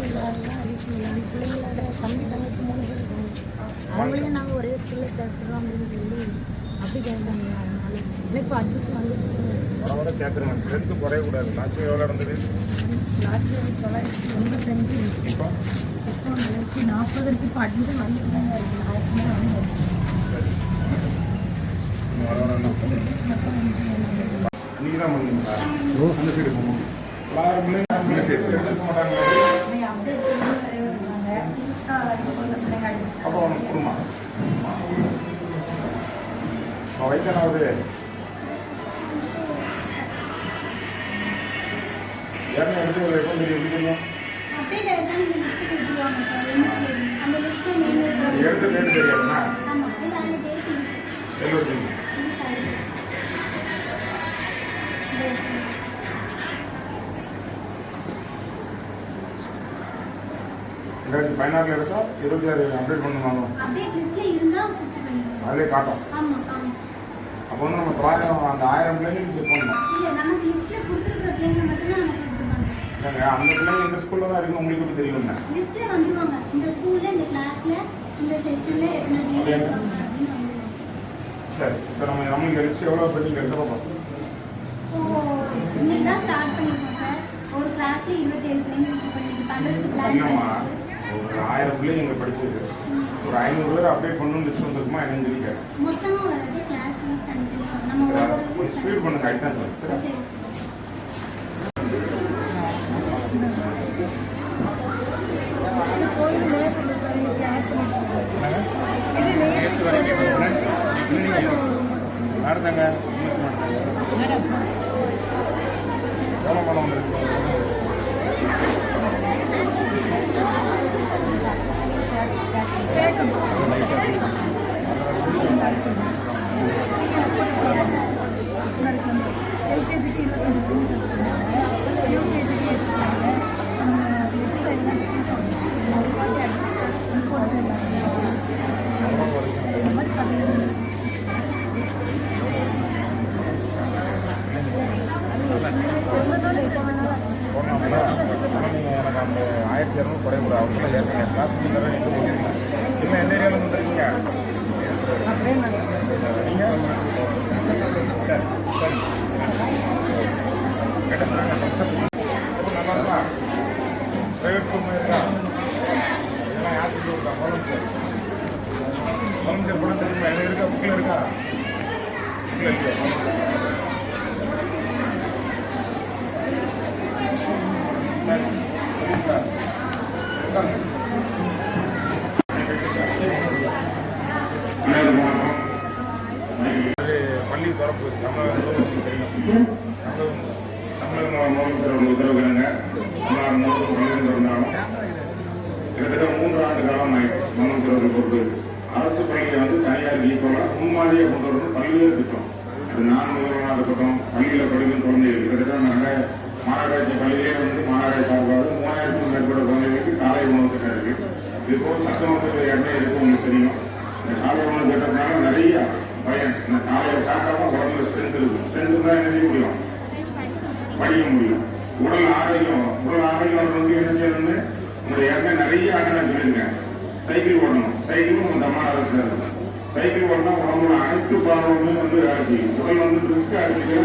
பிள்ளைங்களோட தம்பி தங்கச்சி 3 பேர் இருக்காங்க. அவங்களையும் நாங்கள் ஒரே ஸ்கூலில் சேர்த்துறோம் அப்படின்னு சொல்லி அப்படி கேட்குறாங்க. அதனால இப்போ அட்மிஷன் வந்து வர சேர்த்துருங்க. ஸ்ட்ரென்த்து குறையக்கூடாது. லாஸ்ட் எவ்வளோ நடந்தது? லாஸ்ட் 985. இப்போ 40 இப்போ அட்மிஷன் வந்துட்டு தாங்க இருக்குது. 1000 நீங்கள் தான் பண்ணுவீங்களா? அந்த சைடு போகணும். எல்லாருமே அந்த சைடு எடுக்க மாட்டாங்க. அப்போ அவனுக்கு கொடுமா வயசானாவது யாருமே எடுத்து ஒரு எப்போ தெரியும் தெரியும் எடுத்து டேட் தெரியாதுண்ணா. எழுபத்தஞ்சு 2016 இருக்கா 26 அப்டேட் பண்ணுவாங்க. அதிலே காட்டும். அப்போ வந்து நம்ம ப்ராஜெக்ட் அந்த 1000 பிள்ளைங்க செக் பண்ணணும். அந்த பிள்ளைங்க இந்த ஸ்கூல்ல தான் இருக்கு. உங்களுக்கு எப்படி தெரியுங்க? சரி, இப்போ நம்மளுக்கு லிஸ்ட் எவ்வளோ பெண்டிங் எடுத்து பார்ப்போம். ஒரு கிளாஸ்ல 27 பிள்ளைங்க ஒரு 1000 பிள்ளைங்க இங்கே படிச்சது ஒரு 500 பேர் அப்டேட் பண்ணணும்னு லிஸ்ட் வந்துருக்குமா என்னன்னு சொல்லிக்காரு. கொஞ்சம் ஸ்பீட் பண்ணுங்க. ஐட்டம் சரி நடந்தாங்க. எவ்வளோ பணம் வந்துருக்கு? எல்கேஜிக்கு 25 யூகேஜிக்கு எனக்கு அந்த 1200 குறைக்கூடாது. அவங்கள ஏற்கனவே கிளாஸ் நீங்கள் இல்லை எந்த ஏரியாவில் வந்துருக்கீங்க நீங்கள்? சரி சரி கேட்ட சொன்னாங்க. நல்லா இருக்கா? ப்ரைவேட் ஸ்கூல் மாதிரி இருக்கா? இதெல்லாம் யார் கொண்டு இருக்கா? வாலண்டியர் படம் தெரியுமா? எங்கே இருக்கா? புக்கில் இருக்கா? புக்கில் இருக்கு. பள்ளி தரப்பு தமிழக தெரியும். தமிழக முதலமைச்சர் உத்தரவுங்க தமிழ்நாடு இருந்தாலும் கிட்டத்தட்ட 3 ஆண்டு காலம் முதலமைச்சர் பொறுத்து அரசு பள்ளியை வந்து தனியார் ஈக்குவலாக முன்மாதிரியாக கொண்டு வரணும். பல்வேறு திட்டம் அது நான் முதல்வராக இருக்கட்டும். பள்ளியில் படிக்கும் குழந்தைகள் கிட்டத்தட்ட நாங்கள் மாநகராட்சி பள்ளியிலே வந்து மாநகராட்சி சார்பாக 3000க்கும் மேற்பட்ட குழந்தைகளுக்கு காலை உணவு திட்டம் இருக்கு. இதுபோல் சட்டமன்றத்தில் இடமே இருக்கு. உங்களுக்கு தெரியும். இந்த காலை உணவு திட்டத்தினால நிறைய பயன். இந்த காலையில் சாப்பிட்டாலும் உடம்புல ஸ்ட்ரென்த் இருக்கும். ஸ்ட்ரென்த் தான் என்ன செய்ய முடியும்? படிக்க முடியும். உடல் ஆரோக்கியம் வந்து என்ன செய்யணும்னு உங்களுடைய இடமே நிறைய ஆட்டம் சொல்லியிருக்கேன். சைக்கிள் ஓடணும். சைக்கிளும் உங்கள் தமிழ் அரசு இருக்கும். சைக்கிள் ஓடனா உடம்புல அனைத்து பாகமுமே வந்து வேலை செய்யும். உடல் வந்து ரிஸ்க் ஆகிடுச்சு.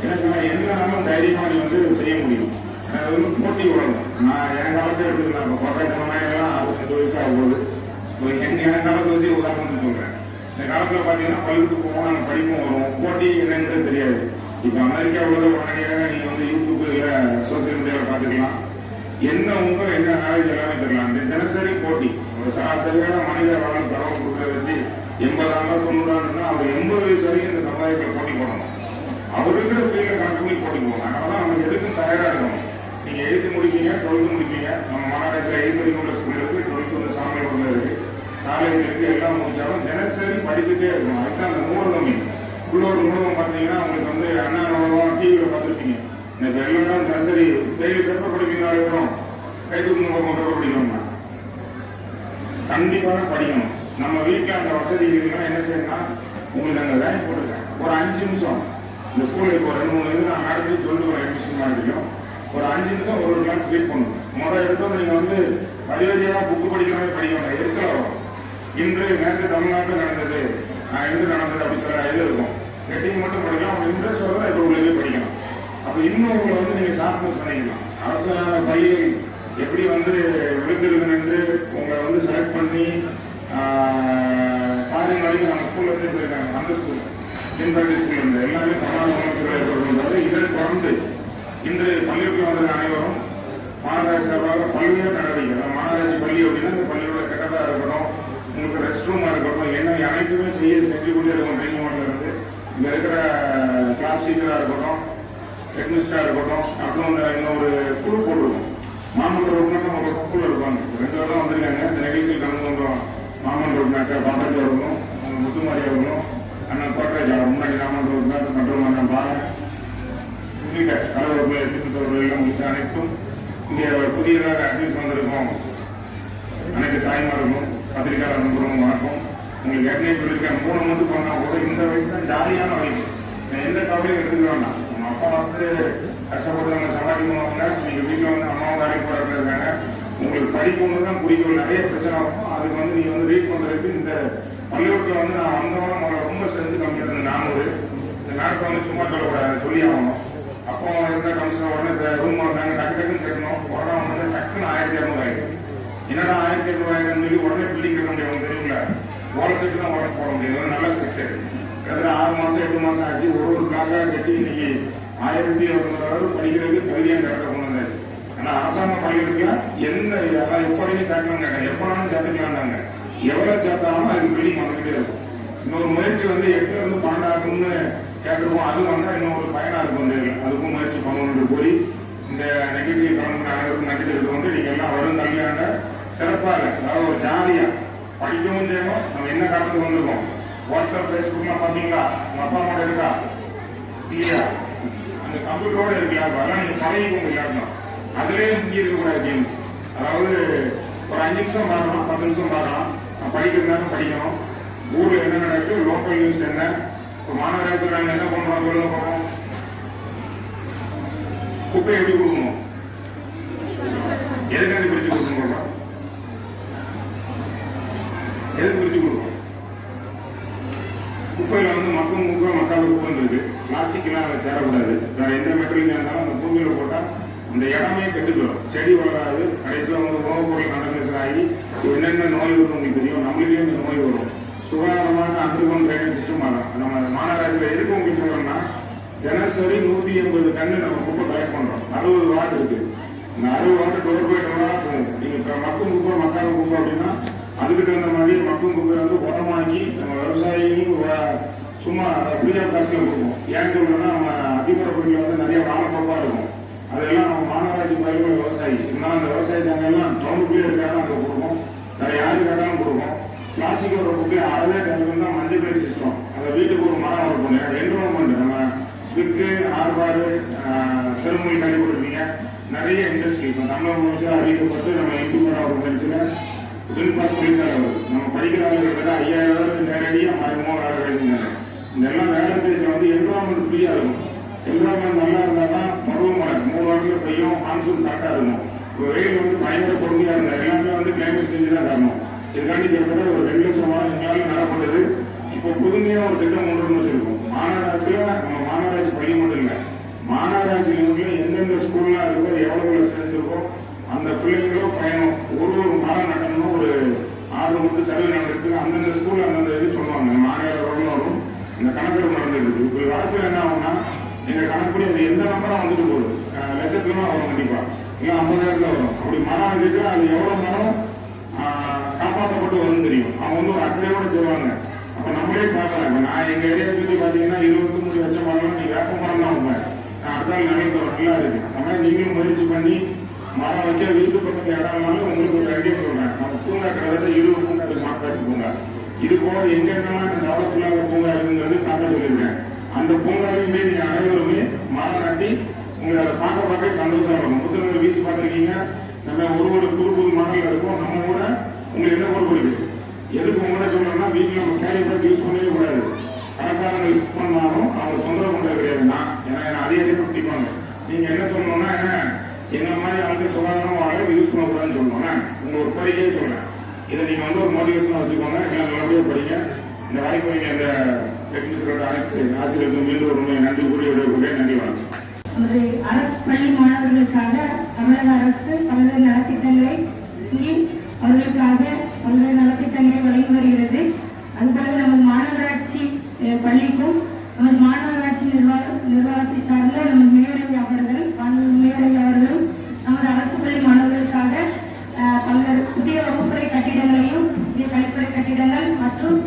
எனக்கு என்னாலும் தைரியமாக நீ வந்து செய்ய முடியும். அது வந்து போட்டி உடணும். நான் என் காலத்தை எடுத்துக்கலாம். இப்போ கொண்டாட்டமெல்லாம் 65 வயசு ஆகும்போது என் காலத்தை வச்சு உதாரணத்துக்கு சொல்கிறேன். இந்த காலத்தில் பார்த்தீங்கன்னா பள்ளிக்கு போவோம். நாங்கள் படிப்பும் வரும். போட்டி என்னன்னு தெரியாது. இப்போ அமெரிக்காவில் உடனடியாக நீங்கள் வந்து யூடியூப்பில் சோசியல் மீடியாவில் பார்த்துக்கலாம். என்ன உங்க என்ன நாலேஜ் எல்லாமே தெரியலாம். இந்த தினசரி போட்டி ஒரு சராசரியான மனித வாழ்க்கை கடவுள் கொடுக்கறத வச்சு 80 ஆண்டு 90 ஆண்டுனா அவர் 80 வயசு வரைக்கும் இந்த சமுதாயத்தில் போட்டி போடணும். அவர் இருக்கிற ஃபீல்டில் கணக்கு பண்ணி போட்டி போவாங்க. அதனால தான் நம்ம எதுக்கும் தயாராக இருக்கணும். நீங்கள் 8th முடிப்பீங்க, 12th முடிப்பீங்க. நம்ம மாநகராட்சியில் 8 வரைக்கும் உள்ள ஸ்கூல் இருக்குது. 12th வந்து சாமியோட இருக்குது. காலேஜ் இருக்குது. எல்லாம் முடிச்சாலும் தினசரி படித்துட்டே இருக்கணும். அதுதான் அந்த நூலகம். உள்ளூர் நூலகம் பார்த்தீங்கன்னா உங்களுக்கு வந்து அண்ணா நூலகம் டிவியில் பார்த்துருப்பீங்க. இந்த எல்லாரும் தினசரி டெய்லி பேப்பர் படிக்கிறதா இருக்கணும். கைத்தூக்கு நூலகம் பேப்பர் படிக்கணும்னா கண்டிப்பாக படிக்கணும். நம்ம வீட்டில் அந்த வசதி இருக்குன்னா என்ன செய்யணும்னா உங்களுக்கு அங்கே வேலை போட்டுருக்கேன். ஒரு 5 நிமிஷம் இந்த ஸ்கூலில் இப்போ 2-3 இது நான் மேடத்துக்கு சொல்லிட்டு ஒரு அட்மிஷன் பண்ணிருக்கோம். ஒரு 5 நிமிஷம் ஒரு கிளாஸ் ரீட் பண்ணணும். முதல் எடுத்தோம் நீங்க வந்து வழிவழியாக புக்கு படிக்கிற மாதிரி படிக்க வேண்டாம், எரிச்சல் வரும். இன்று நேற்று தமிழ்நாட்டில் நடந்தது, எது நடந்தது அப்படின்னு சொல்ல இது இருக்கும். ஹெட்டிங் மட்டும் படிக்கலாம், இன்ட்ரெஸ்ட் வரும், இப்போ உள்ளே படிக்கலாம். அப்போ இன்னும் உங்களை வந்து நீங்க ஷார்ப்னஸ் பண்ணிக்கலாம். அரசாங்க பள்ளிகள் எப்படி வந்து விழுந்திருக்குன்னு என்று உங்களை வந்து செலக்ட் பண்ணி ஃபாரின் வரைக்கும் நம்ம ஸ்கூல்ல இருந்து போயிருக்காங்க. அந்த ஸ்கூல் யூனிவர்சிட்டி ஸ்கூல்ல இருந்து எல்லாமே சமாதான இதை தொடர்ந்து இன்று பள்ளிக்கு வந்த அனைவரும் மாநகராட்சி சார்பாக பல்வேறு நடவடிக்கை, மாநகராட்சி பள்ளி அப்படின்னா இந்த பள்ளியோட கட்டதாக இருக்கணும், உங்களுக்கு ரெஸ்ட் ரூமாக இருக்கட்டும், என்ன அனைத்துமே செஞ்சு கொண்டே இருக்கும். ட்ரைனிங் மாடல இருந்து இங்கே இருக்கிற கிளாஸ் டீச்சராக இருக்கட்டும், ஹெட்மிஸ்டராக இருக்கட்டும், அப்புறம் இன்னொரு ஸ்கூல் போட்டிருக்கோம். மாமன்ற உறுப்பினர் நம்ம ஸ்கூல் இருப்பாங்க, 2 பேரும் வந்திருக்காங்க. இந்த நிகழ்ச்சியில் கலந்து கொண்டோம். மாமன்ற உறுப்பினர் பாப்பாஜி அவர்களும் முத்துமாரி அவர்களும் அண்ணன் கோட்டராஜ் அவர் முன்னாடி மாமன்ற உறுப்பினர் மற்றும் அண்ணன் பாரன் உள்ளிட்ட கலவரங்கள் சிறுத்தவர்கள் உள்ளிட்ட அனைத்தும் இங்கே புதியதாக அட்மிஷன் வந்திருக்கோம். அனைத்து தாய்மார்களும் பத்திரிகையாளர் நண்பர்களும் வணக்கம். உங்களுக்கு ஏற்கனவே சொல்லியிருக்கேன், 3 மந்த் பண்ணால் கூட இந்த வயசு தான் ஜாலியான வயசு. எந்த கவலையும் எடுத்துக்க வேண்டாம். உங்கள் அப்பா வந்து கஷ்டப்படுறவங்க சமாளிக்கணுவாங்க, நீங்கள் வீட்டில் வந்து அம்மாவும் வேலைக்கு போகிறவங்க இருக்காங்க. உங்களுக்கு படிக்கணும் தான் பிடிக்கும், நிறைய பிரச்சனை இருக்கும். அதுக்கு வந்து நீங்கள் வந்து ரீட் பண்ணுறதுக்கு இந்த பள்ளிக்கூடத்தில் வந்து நான் வந்தவங்க உங்களை ரொம்ப சேர்ந்து கம்மியாக இருந்தது 400. இந்த நாட்டை வந்து சும்மா சொல்லக்கூடாது, சொல்லி ஆகணும். அப்போ இருந்த கமிஷனர் உடனே ரூம் வந்தாங்க, டக்குன்னு சேர்க்கணும். கொரோனா வந்து டக்குன்னு 1200 ஆயிடுச்சு. என்னடா 1200 ஆயிரம் சொல்லி உடனே பில்டிங் கட்ட முடியும் தெரியுங்கள, ஓலை செட்டு தான் உடனே போட முடியும். நல்ல ஸ்ட்ரக்சர் கிட்டத்தட்ட 6 மாதம் 8 மாதம் ஆச்சு. ஒரு பிளாக்காக கட்டி இன்னைக்கு 1100 படிக்கிறதுக்கு தகுதியாக கரெக்டாக கொண்டு வந்தாச்சு. ஆனால் அரசாங்க பள்ளிகளுக்கு எந்த எப்படியும் சேர்க்கணும் கேட்டாங்க, எப்போனாலும் சேர்த்துக்கலாம்னாங்க. எவ்வளோ சேர்த்தாலும் அதுக்கு பில்டிங் வந்துக்கிட்டே இருக்கும். இன்னொரு முயற்சி வந்து 8 இருந்து 12 ஆகும்னு கேட்டிருக்கோம். அது வந்தால் இன்னொரு பயனாக இருக்கும். வந்து அதுக்கும் முயற்சி பண்ணணும்னு போய் இந்த நிகழ்ச்சியை கலந்து அனைவருக்கும் நன்றி தெரிவித்து கொண்டு நீங்கள் எல்லாம் வரும் கல்வியான சிறப்பாக, அதாவது ஒரு ஜாலியாக படிக்கவும் செய்யணும். நம்ம என்ன காலத்துக்கு வந்திருக்கோம், வாட்ஸ்அப் ஃபேஸ்புக்லாம் பார்த்தீங்களா, உங்கள் அப்பா அம்மா இருக்கா இல்லையா, அந்த கம்ப்யூட்டரோட இருக்கா, அதெல்லாம் நீங்கள் பழகிக்கோங்க. இல்லாட்டணும் அதிலே முக்கிய இருக்கக்கூடாது கேம். அதாவது ஒரு 5 நிமிஷம் பார்க்கலாம், 10 நிமிஷம் பார்க்கலாம், படிக்கிறதுனாலும் படிக்கணும். ஊரில் என்ன நடக்குது, லோக்கல் நியூஸ் என்ன, இப்போ மாநகராட்சியில் நாங்கள் என்ன பண்ணுறோம் சொல்லுங்க பார்ப்போம். குப்பை எப்படி கொடுக்கணும், எதுக்காண்டி பிரித்து கொடுக்கணும், எதுக்கு பிரித்து கொடுக்கணும். குப்பையில் வந்து மக்கும் குப்பை மக்காத குப்பைன்னு இருக்கு. பிளாஸ்டிக்லாம் அதை சேரக்கூடாது. வேற எந்த மெட்டீரியல் இருந்தாலும் அந்த பூமியில் போட்டால் அந்த இடமே கெட்டு போயிடும், செடி வளராது. கடைசியில் வந்து உணவுப் பொருள் கண்டமினேஷன் ஆகி என்னென்ன நோய் வரும் உங்களுக்கு தெரியும். நம்மளுக்கே இந்த நோய் வரும். சுகாதாரமான அண்டர்கிரவுண்ட் ட்ரைனேஜ் சிஸ்டம் ஆகும். நம்ம மாநகராட்சியில் எதுக்கு உங்களுக்கு சொல்றோம்னா, தினசரி 180 டன்னு நம்ம குப்பை கலெக்ட் பண்றோம். 60 வாட் இருக்கு. இந்த 60 வாட் டோர் பை டோரா போகும். நீங்க இப்போ மக்கும் குப்பை மக்காத குப்பை அப்படின்னா அதுக்கு தகுந்த மாதிரி மக்கும் குப்பை வந்து உரமாக்கி நம்ம விவசாயிகளும் சும்மா ஃப்ரீயா காசுல கொடுப்போம். ஏன் சொல்றோம்னா நம்ம அதிபரப்படியில் வந்து நிறைய வாழைப்பப்பா இருக்கும். அதெல்லாம் நம்ம மாநகராட்சி பயிர்கள் விவசாயி இருந்தாலும் அந்த விவசாய ஜனங்கள்லாம் டவுனுக்குள்ளே இருக்காங்க, அங்கே கொடுப்போம். வேற யாரு கேட்டாலும் கொடுப்போம். பிளாஸ்டிக் ஒரு குப்பையை அறவே தேவைன்னா மஞ்சள் பை சிஸ்டம், அதை வீட்டுக்கு ஒரு மரம் வளர்ப்போம். என்விரான்மெண்ட் நம்ம ஸ்பிக்கு ஆர்பாரு செருமொழி கழிவுபடுறீங்க. நிறைய இண்டஸ்ட்ரி இப்போ தமிழக முடிச்சா அறிவிக்கப்பட்டு நம்ம இந்துமரா ஒரு படிச்சுல தொழில்பாஸ் தொழிற்சாலை நம்ம படிக்கிற ஆளுகிட்ட 5000 நேரடியாக மறைமுகமாக வேலை கிடைக்குங்க. இதெல்லாம் வேலை செய்ய வந்து என்விரான்மெண்ட் ஃப்ரீயாக இருக்கும். என்விரான்மெண்ட் நல்லா இருந்தால் தான் பருவமழை 3 வாரத்தில் பெய்யும், மான்சூன் கரெக்டாக இருக்கும். இப்போ வெயில் வந்து பயங்கர பொறுமையாக இருந்தால் எல்லாமே வந்து கிளைமேட் சேஞ்சு தான் காரணம். இதுக்காண்டி கிட்டத்தட்ட ஒரு 2 லட்சம் வாரம் எங்களால் நடப்பட்டது. இப்போ புதுமையாக ஒரு திட்டம் கொண்டு வந்து வச்சிருக்கோம். மாநகராட்சியில் நம்ம மாநகராட்சி பள்ளி மட்டும் இல்லை, மாநகராட்சியில் எந்தெந்த ஸ்கூல்லாம் இருக்கோ, எவ்வளோ ஸ்ட்ரென்த் இருக்கோ அந்த பிள்ளைங்களும் பயணம் ஒரு மரம் நடக்கணும். ஒரு 6 மந்த் செலவு நடந்துருக்கு. அந்தந்த ஸ்கூல்ல அந்தந்த இது சொல்லுவாங்க. மாநகர வரும் இந்த கணக்கெடுப்பு நடந்துருக்கு. இப்போ காலத்தில் என்ன ஆகும்னா, எங்க கணக்குப்படி அது எந்த நம்பரா வந்துட்டு போகுது, லட்சத்துல வரும் கண்டிப்பா, இல்லை 50,000 வரும். அப்படி மரம் இருந்துச்சுன்னா அது எவ்வளவு மரம் காப்பாற்றப்பட்டு வரும்னு தெரியும். அவங்க வந்து ஒரு அக்கறையோட செய்வாங்க. அப்ப நம்மளே பார்க்கலாம். இப்போ நான் எங்க ஏரியா பற்றி பார்த்தீங்கன்னா 20 வருஷம் முடி வச்ச மரம் நீ வேப்ப மரம் தான் உண்மை. அடுத்த நாள் நிறைய நல்லா இருக்கு. அதனால நீங்களும் முயற்சி பண்ணி மரம் வைக்க வீட்டு பக்கத்தில் இடம்னாலும் உங்களுக்கு ஒரு ஐடியா சொல்றேன். நம்ம பூங்கா கிட்டத்தட்ட 20 பூங்கா மாற்றாச்சு பூங்கா. இது போல எங்கெங்கெல்லாம் டெவலப் இல்லாத பூங்கா இருக்குங்கிறது பார்க்க சொல்லியிருக்கேன். அந்த பூங்காவையுமே நீங்க அனைவருமே மரம் நட்டி உங்களை அதை பார்க்க சந்தோஷமா இருக்கும். புத்தகங்கள் வீச்சு பார்த்துருக்கீங்க. நம்ம ஒரு புது மாடல் இருக்கும். நம்ம கூட உங்களுக்கு என்ன பொறுப்பு இருக்கு, எதுக்கு உங்களை சொல்லணும்னா வீட்டில் நம்ம கேரி பேக் யூஸ் பண்ணவே கூடாது. கணக்காரங்க யூஸ் பண்ணாலும் அவங்க தொந்தரவு பண்ணுறது கிடையாது. நான் ஏன்னா அதிக பிடிப்பாங்க. நீங்க என்ன சொல்லணும்னா என்ன எங்களை மாதிரி வந்து சுகாதாரம் வாழ யூஸ் பண்ணக்கூடாதுன்னு சொல்லுவோம்னா உங்கள் ஒரு கோரிக்கையே சொல்கிறேன். இதை நீங்கள் வந்து ஒரு மோட்டிவேஷனாக வச்சுக்கோங்க. எல்லாம் நல்லபடியாக படிங்க. இந்த வாய்ப்பு நீங்கள் அந்த டெக்னிக்கலோட அனைத்து ஆசிரியர்களுக்கு மீண்டும் ஒரு முறை நன்றி கூறிய நன்றி வணக்கம். நமது அரசு பள்ளி மாணவர்களுக்காக தமிழக அரசு பல்வேறு நலத்திட்டங்களை அவர்களுக்காக பல்வேறு நலத்திட்டங்களை வழங்கி வருகிறது. அதுபோல நமது மாநகராட்சி பள்ளிக்கும் நமது மாநகராட்சி நிர்வாகத்தை சார்ந்த நமது மேயர் அவர்கள் நமது அரசு பள்ளி மாணவர்களுக்காக பல்வேறு புதிய வகுப்பறை கட்டிடங்களையும் புதிய கழிப்பறை கட்டிடங்கள் மற்றும்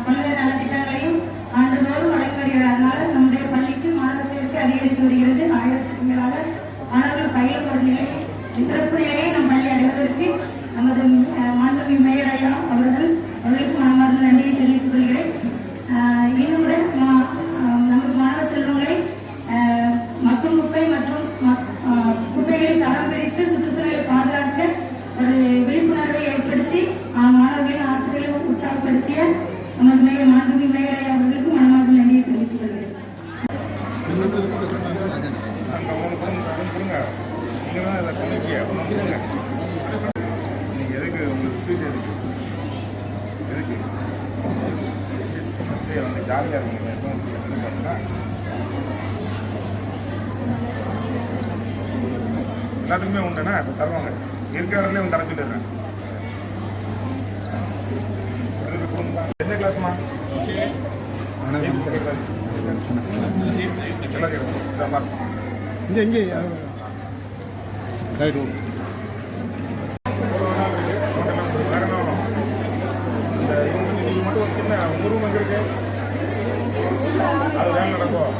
பல்வேறு நலத்திட்டங்களையும் ஆண்டுதோறும் வழங்கி வருகிறது. அதனால நம்முடைய பள்ளிக்கு மாணவர் சேர்க்கை அதிகரித்து வருகிறது. 1000க்கும் மேலாக மாணவர்கள் பயிலும் ஒரு நிலையை சிறப்பு நிலையை நம் பள்ளி அடைவதற்கு நமது மாண்புமிகு மேயர் ஐயா அவர்களுக்கு மனமார்ந்த நன்றியை தெரிவித்துக் கொள்கிறேன். இன்னும் நமது மாணவ செல்வங்களை மக்கும் குப்பை மற்றும் குப்பைகளை தரம் பிரித்து சுற்றுச்சூழலை பாதுகாக்க ஒரு விழிப்புணர்வை ஏற்படுத்தி மாணவர்களின் ஆசிரியர்களை உற்சாகப்படுத்திய நமது மாண்புமிகு மேயர் ஐயா அவர்களுக்கு மனமார்ந்த நன்றியை தெரிவித்துக் கொள்கிறேன். எதுக்கு உங்களுக்கு ஸ்வீட் எதுக்கு வந்து ஜாலியாக இருக்குங்க. எல்லாத்துக்குமே உண்டுண்ணா இப்போ தருவாங்க. இருக்கிறவர்களே வந்து தர சொல்லிடுறேன். எந்த கிளாஸ்மா இங்கே ரைட் மட்டும் ஒரு சின்ன உருவம் எங்க இருக்கு அது வேலை நடக்கும்.